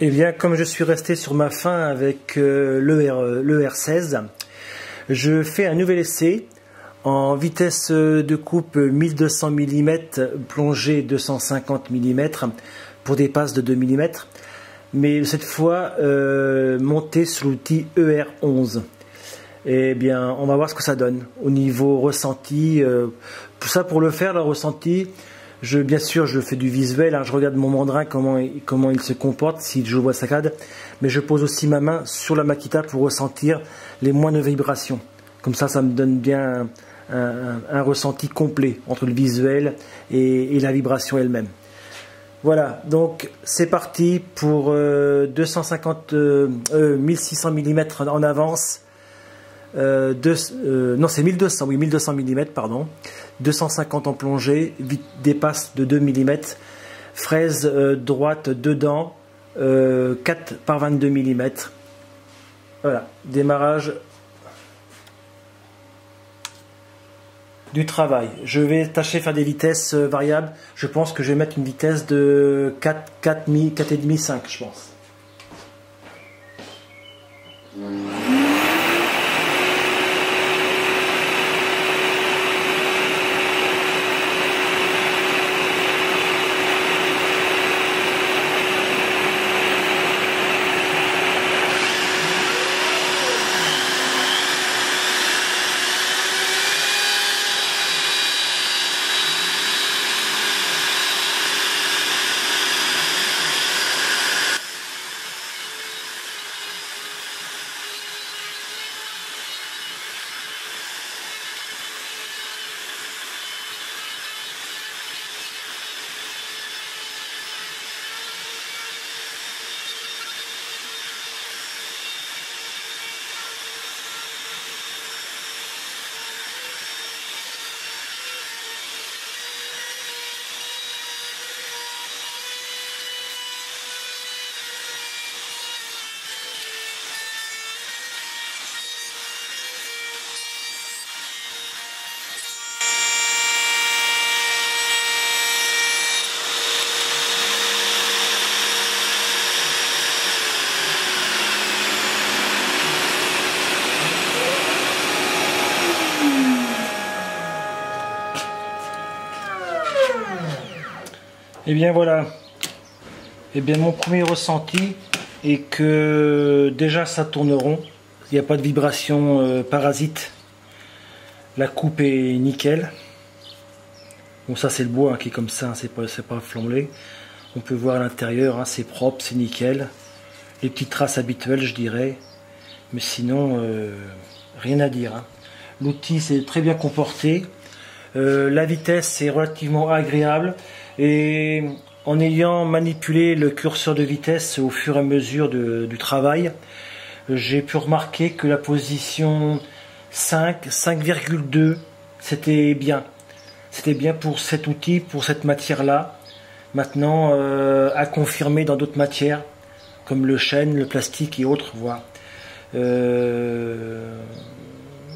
Eh bien, comme je suis resté sur ma faim avec le R16, je fais un nouvel essai en vitesse de coupe 1200 mm, plongée 250 mm pour des passes de 2 mm, mais cette fois monté sur l'outil ER11. Eh bien, on va voir ce que ça donne au niveau ressenti. Pour le faire, le ressenti, bien sûr, je fais du visuel, hein, je regarde mon mandrin, comment il se comporte, si je vois saccade, mais je pose aussi ma main sur la Makita pour ressentir les moindres vibrations. Comme ça me donne bien un ressenti complet entre le visuel et la vibration elle-même. Voilà, donc c'est parti pour 1600 mm en avance. Non, c'est 1200, oui, 1200 mm, pardon. 250 en plongée, dépasse de 2 mm. Fraise droite dedans, 4 par 22 mm. Voilà, démarrage du travail. Je vais tâcher de faire des vitesses variables. Je pense que je vais mettre une vitesse de 4,5, 5, je pense. Et bien voilà, et bien mon premier ressenti est que déjà ça tourne rond, il n'y a pas de vibration parasite, la coupe est nickel. Bon, ça c'est le bois hein, qui est comme ça, hein, c'est pas flambé. On peut voir à l'intérieur, hein, c'est propre, c'est nickel. Les petites traces habituelles je dirais, mais sinon rien à dire. Hein. L'outil s'est très bien comporté, la vitesse est relativement agréable. Et en ayant manipulé le curseur de vitesse au fur et à mesure du travail, j'ai pu remarquer que la position 5, 5,2, c'était bien. C'était bien pour cet outil, pour cette matière-là. Maintenant, à confirmer dans d'autres matières, comme le chêne, le plastique et autres. Voilà.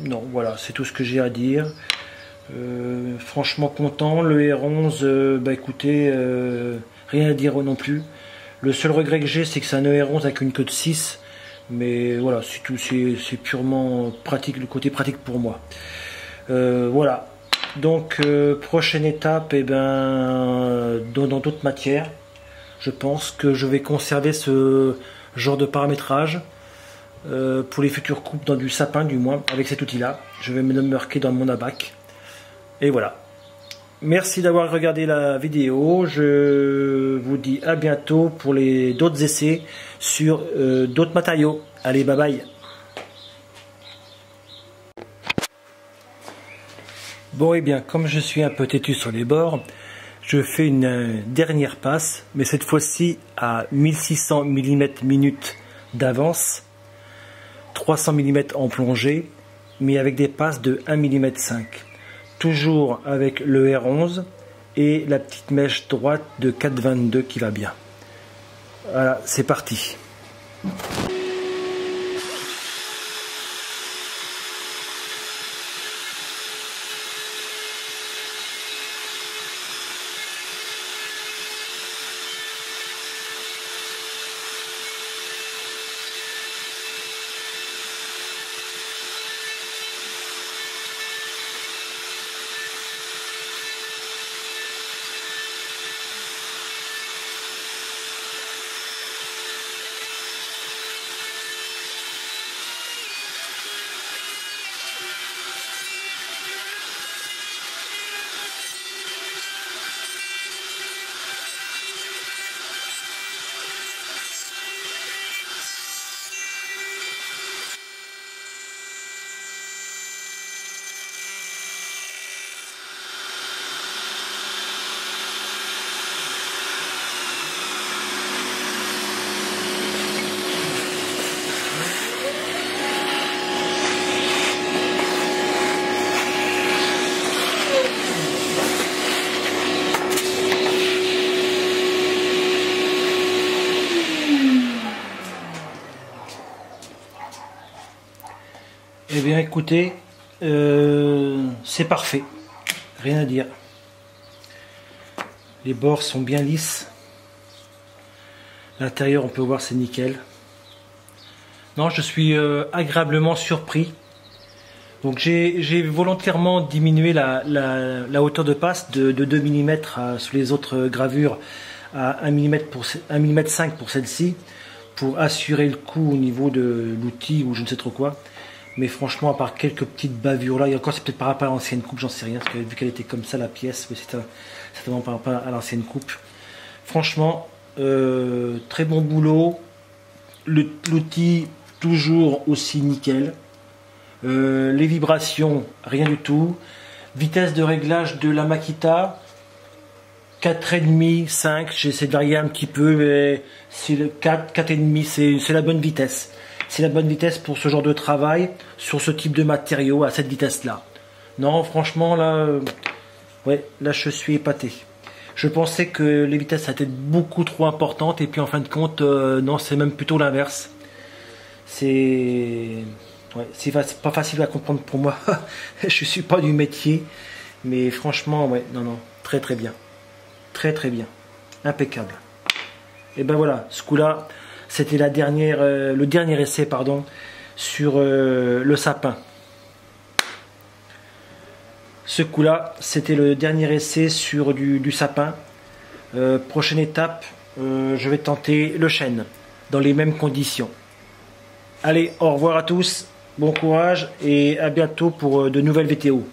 Non, voilà, c'est tout ce que j'ai à dire. Franchement content, le R11, bah écoutez, rien à dire non plus. Le seul regret que j'ai, c'est que c'est un R11 avec une queue de 6, mais voilà, c'est tout, c'est purement pratique, le côté pratique pour moi. Voilà, donc prochaine étape, et ben, dans d'autres matières, je pense que je vais conserver ce genre de paramétrage pour les futures coupes dans du sapin, du moins, avec cet outil-là. Je vais me marquer dans mon abac. Et voilà. Merci d'avoir regardé la vidéo. Je vous dis à bientôt pour d'autres essais sur d'autres matériaux. Allez, bye bye. Bon, et bien, comme je suis un peu têtu sur les bords, je fais une dernière passe, mais cette fois-ci à 1600 mm minute d'avance, 300 mm en plongée, mais avec des passes de 1 mm 5. Toujours avec le R11 et la petite mèche droite de 4,22 qui va bien. Voilà, c'est parti. Eh bien écoutez, c'est parfait, rien à dire. Les bords sont bien lisses. L'intérieur, on peut voir, c'est nickel. Non, je suis agréablement surpris. Donc j'ai volontairement diminué la hauteur de passe de 2 mm sur les autres gravures à 1 mm pour 1 mm 5 pour celle-ci, pour assurer le coup au niveau de l'outil ou je ne sais trop quoi. Mais franchement, à part quelques petites bavures là, et encore c'est peut-être par rapport à l'ancienne coupe, j'en sais rien, parce que vu qu'elle était comme ça la pièce, mais c'est certainement par rapport à l'ancienne coupe. Franchement, très bon boulot. L'outil toujours aussi nickel. Les vibrations, rien du tout. Vitesse de réglage de la Makita 4,5, 5, j'essaie de varier un petit peu, mais c'est le 4,5, c'est la bonne vitesse. C'est la bonne vitesse pour ce genre de travail, sur ce type de matériau, à cette vitesse-là. Non, franchement, là, ouais, là, je suis épaté. Je pensais que les vitesses étaient beaucoup trop importantes, et puis en fin de compte, non, c'est même plutôt l'inverse. C'est pas facile à comprendre pour moi. Je suis pas du métier, mais franchement, ouais, non, très très bien. Très très bien. Impeccable. Et ben voilà, ce coup-là, c'était le dernier essai, pardon, sur le sapin. Ce coup-là, c'était le dernier essai sur du sapin. Prochaine étape, je vais tenter le chêne, dans les mêmes conditions. Allez, au revoir à tous, bon courage et à bientôt pour de nouvelles vidéos.